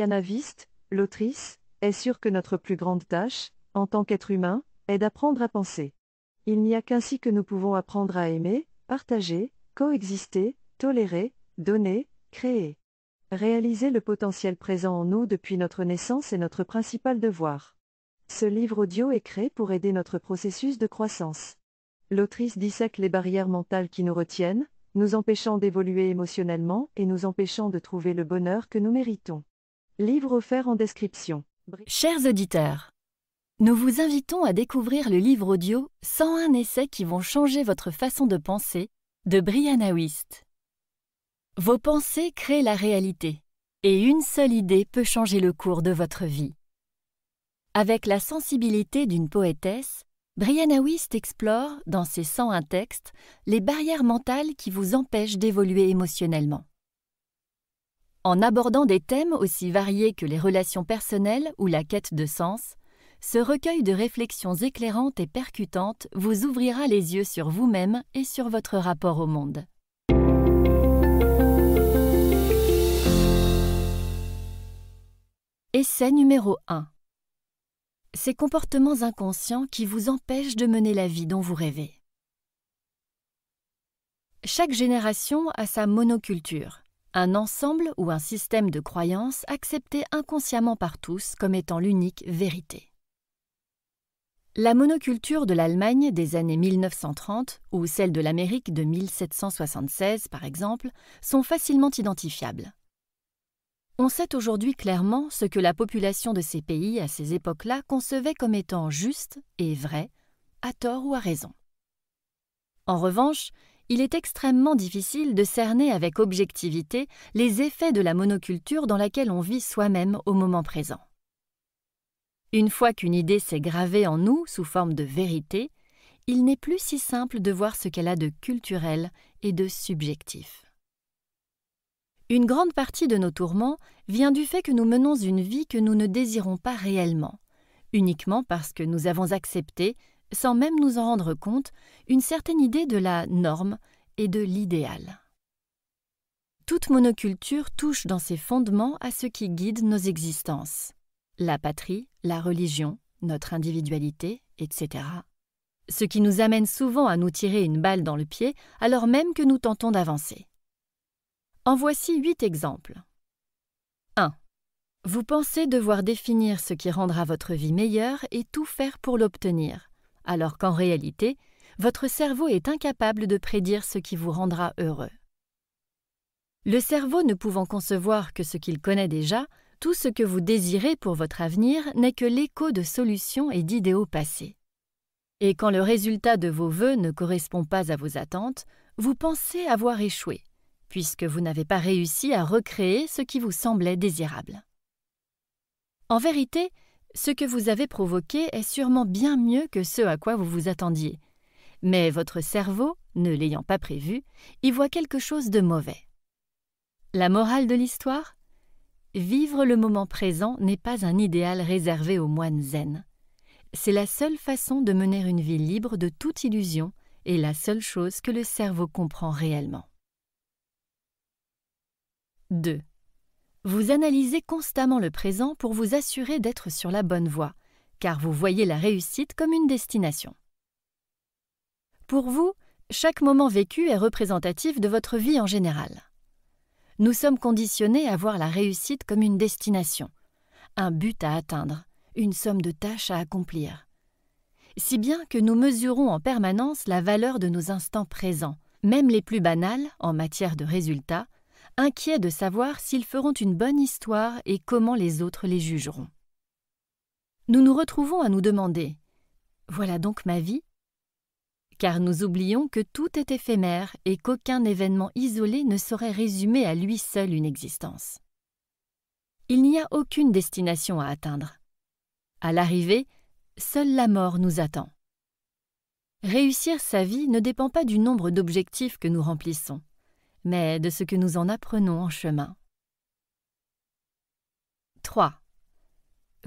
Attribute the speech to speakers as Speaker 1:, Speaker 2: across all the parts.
Speaker 1: Brianna Wiest, l'autrice, est sûre que notre plus grande tâche, en tant qu'être humain, est d'apprendre à penser. Il n'y a qu'ainsi que nous pouvons apprendre à aimer, partager, coexister, tolérer, donner, créer. Réaliser le potentiel présent en nous depuis notre naissance est notre principal devoir. Ce livre audio est créé pour aider notre processus de croissance. L'autrice dissèque les barrières mentales qui nous retiennent, nous empêchant d'évoluer émotionnellement et nous empêchant de trouver le bonheur que nous méritons. Livre offert en description.
Speaker 2: Chers auditeurs, nous vous invitons à découvrir le livre audio « 101 essais qui vont changer votre façon de penser » de Brianna Wiest. Vos pensées créent la réalité, et une seule idée peut changer le cours de votre vie. Avec la sensibilité d'une poétesse, Brianna Wiest explore, dans ses 101 textes, les barrières mentales qui vous empêchent d'évoluer émotionnellement. En abordant des thèmes aussi variés que les relations personnelles ou la quête de sens, ce recueil de réflexions éclairantes et percutantes vous ouvrira les yeux sur vous-même et sur votre rapport au monde. Essai numéro 1. Ces comportements inconscients qui vous empêchent de mener la vie dont vous rêvez. Chaque génération a sa monoculture, un ensemble ou un système de croyances accepté inconsciemment par tous comme étant l'unique vérité. La monoculture de l'Allemagne des années 1930 ou celle de l'Amérique de 1776, par exemple, sont facilement identifiables. On sait aujourd'hui clairement ce que la population de ces pays à ces époques-là concevait comme étant juste et vrai, à tort ou à raison. En revanche, il est extrêmement difficile de cerner avec objectivité les effets de la monoculture dans laquelle on vit soi-même au moment présent. Une fois qu'une idée s'est gravée en nous sous forme de vérité, il n'est plus si simple de voir ce qu'elle a de culturel et de subjectif. Une grande partie de nos tourments vient du fait que nous menons une vie que nous ne désirons pas réellement, uniquement parce que nous avons accepté, sans même nous en rendre compte, une certaine idée de la norme et de l'idéal. Toute monoculture touche dans ses fondements à ce qui guide nos existences, la patrie, la religion, notre individualité, etc. Ce qui nous amène souvent à nous tirer une balle dans le pied alors même que nous tentons d'avancer. En voici 8 exemples. 1. Vous pensez devoir définir ce qui rendra votre vie meilleure et tout faire pour l'obtenir, alors qu'en réalité, votre cerveau est incapable de prédire ce qui vous rendra heureux. Le cerveau ne pouvant concevoir que ce qu'il connaît déjà, tout ce que vous désirez pour votre avenir n'est que l'écho de solutions et d'idéaux passés. Et quand le résultat de vos vœux ne correspond pas à vos attentes, vous pensez avoir échoué, puisque vous n'avez pas réussi à recréer ce qui vous semblait désirable. En vérité, ce que vous avez provoqué est sûrement bien mieux que ce à quoi vous vous attendiez, mais votre cerveau, ne l'ayant pas prévu, y voit quelque chose de mauvais. La morale de l'histoire ? Vivre le moment présent n'est pas un idéal réservé aux moines zen. C'est la seule façon de mener une vie libre de toute illusion et la seule chose que le cerveau comprend réellement. 2. Vous analysez constamment le présent pour vous assurer d'être sur la bonne voie, car vous voyez la réussite comme une destination. Pour vous, chaque moment vécu est représentatif de votre vie en général. Nous sommes conditionnés à voir la réussite comme une destination, un but à atteindre, une somme de tâches à accomplir. Si bien que nous mesurons en permanence la valeur de nos instants présents, même les plus banals en matière de résultats, inquiets de savoir s'ils feront une bonne histoire et comment les autres les jugeront. Nous nous retrouvons à nous demander « Voilà donc ma vie ?» Car nous oublions que tout est éphémère et qu'aucun événement isolé ne saurait résumer à lui seul une existence. Il n'y a aucune destination à atteindre. À l'arrivée, seule la mort nous attend. Réussir sa vie ne dépend pas du nombre d'objectifs que nous remplissons, mais de ce que nous en apprenons en chemin. 3.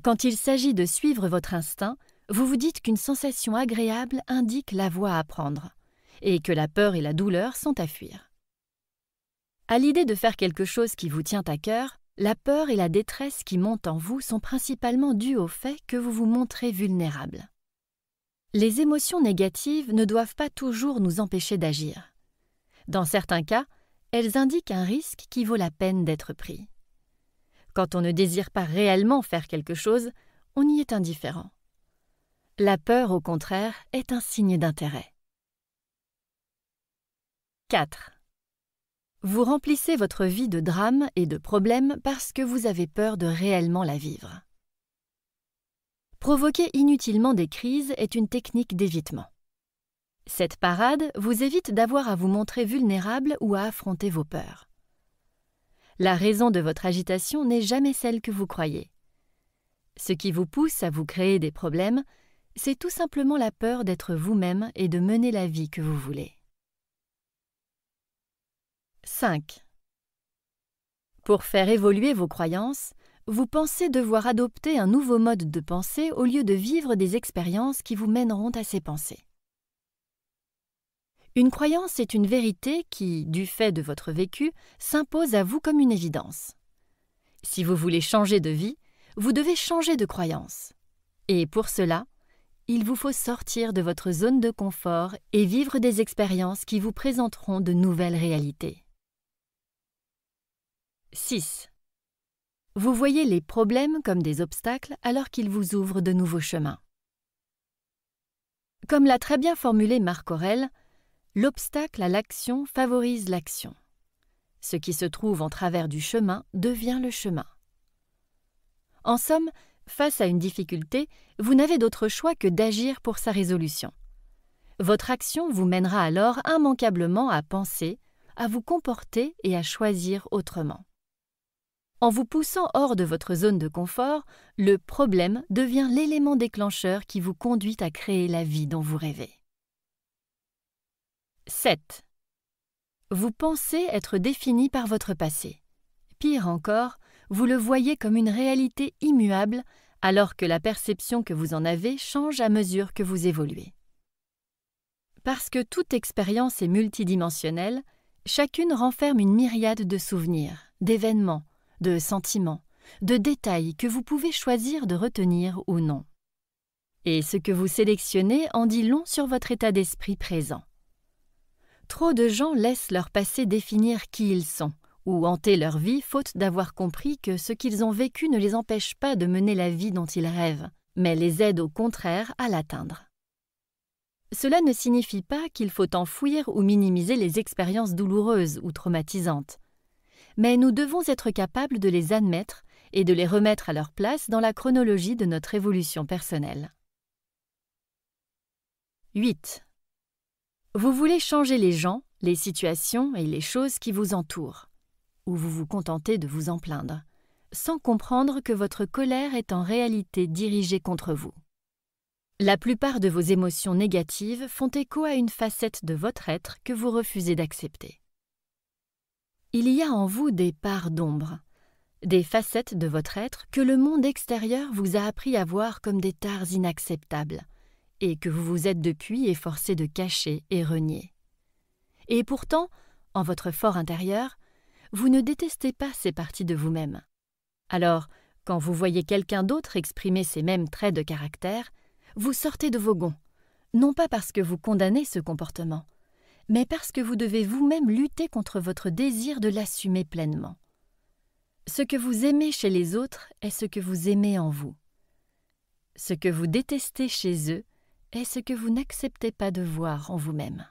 Speaker 2: Quand il s'agit de suivre votre instinct, vous vous dites qu'une sensation agréable indique la voie à prendre, et que la peur et la douleur sont à fuir. À l'idée de faire quelque chose qui vous tient à cœur, La peur et la détresse qui montent en vous sont principalement dues au fait que vous vous montrez vulnérable. Les émotions négatives ne doivent pas toujours nous empêcher d'agir. Dans certains cas, elles indiquent un risque qui vaut la peine d'être pris. Quand on ne désire pas réellement faire quelque chose, on y est indifférent. La peur, au contraire, est un signe d'intérêt. 4. Vous remplissez votre vie de drames et de problèmes parce que vous avez peur de réellement la vivre. Provoquer inutilement des crises est une technique d'évitement. Cette parade vous évite d'avoir à vous montrer vulnérable ou à affronter vos peurs. La raison de votre agitation n'est jamais celle que vous croyez. Ce qui vous pousse à vous créer des problèmes, c'est tout simplement la peur d'être vous-même et de mener la vie que vous voulez. 5. Pour faire évoluer vos croyances, vous pensez devoir adopter un nouveau mode de pensée au lieu de vivre des expériences qui vous mèneront à ces pensées. Une croyance est une vérité qui, du fait de votre vécu, s'impose à vous comme une évidence. Si vous voulez changer de vie, vous devez changer de croyance. Et pour cela, il vous faut sortir de votre zone de confort et vivre des expériences qui vous présenteront de nouvelles réalités. 6. Vous voyez les problèmes comme des obstacles alors qu'ils vous ouvrent de nouveaux chemins. Comme l'a très bien formulé Marc Aurèle, l'obstacle à l'action favorise l'action. Ce qui se trouve en travers du chemin devient le chemin. En somme, face à une difficulté, vous n'avez d'autre choix que d'agir pour sa résolution. Votre action vous mènera alors immanquablement à penser, à vous comporter et à choisir autrement. En vous poussant hors de votre zone de confort, le problème devient l'élément déclencheur qui vous conduit à créer la vie dont vous rêvez. 7. Vous pensez être défini par votre passé. Pire encore, vous le voyez comme une réalité immuable alors que la perception que vous en avez change à mesure que vous évoluez. Parce que toute expérience est multidimensionnelle, chacune renferme une myriade de souvenirs, d'événements, de sentiments, de détails que vous pouvez choisir de retenir ou non. Et ce que vous sélectionnez en dit long sur votre état d'esprit présent. Trop de gens laissent leur passé définir qui ils sont, ou hanter leur vie faute d'avoir compris que ce qu'ils ont vécu ne les empêche pas de mener la vie dont ils rêvent, mais les aide au contraire à l'atteindre. Cela ne signifie pas qu'il faut enfouir ou minimiser les expériences douloureuses ou traumatisantes, mais nous devons être capables de les admettre et de les remettre à leur place dans la chronologie de notre évolution personnelle. 8. Vous voulez changer les gens, les situations et les choses qui vous entourent, ou vous vous contentez de vous en plaindre, sans comprendre que votre colère est en réalité dirigée contre vous. La plupart de vos émotions négatives font écho à une facette de votre être que vous refusez d'accepter. Il y a en vous des parts d'ombre, des facettes de votre être que le monde extérieur vous a appris à voir comme des tares inacceptables et que vous vous êtes depuis efforcé de cacher et renier. Et pourtant, en votre fort intérieur, vous ne détestez pas ces parties de vous-même. Alors, quand vous voyez quelqu'un d'autre exprimer ces mêmes traits de caractère, vous sortez de vos gonds, non pas parce que vous condamnez ce comportement, mais parce que vous devez vous-même lutter contre votre désir de l'assumer pleinement. Ce que vous aimez chez les autres est ce que vous aimez en vous. Ce que vous détestez chez eux est ce que vous n'acceptez pas de voir en vous-même.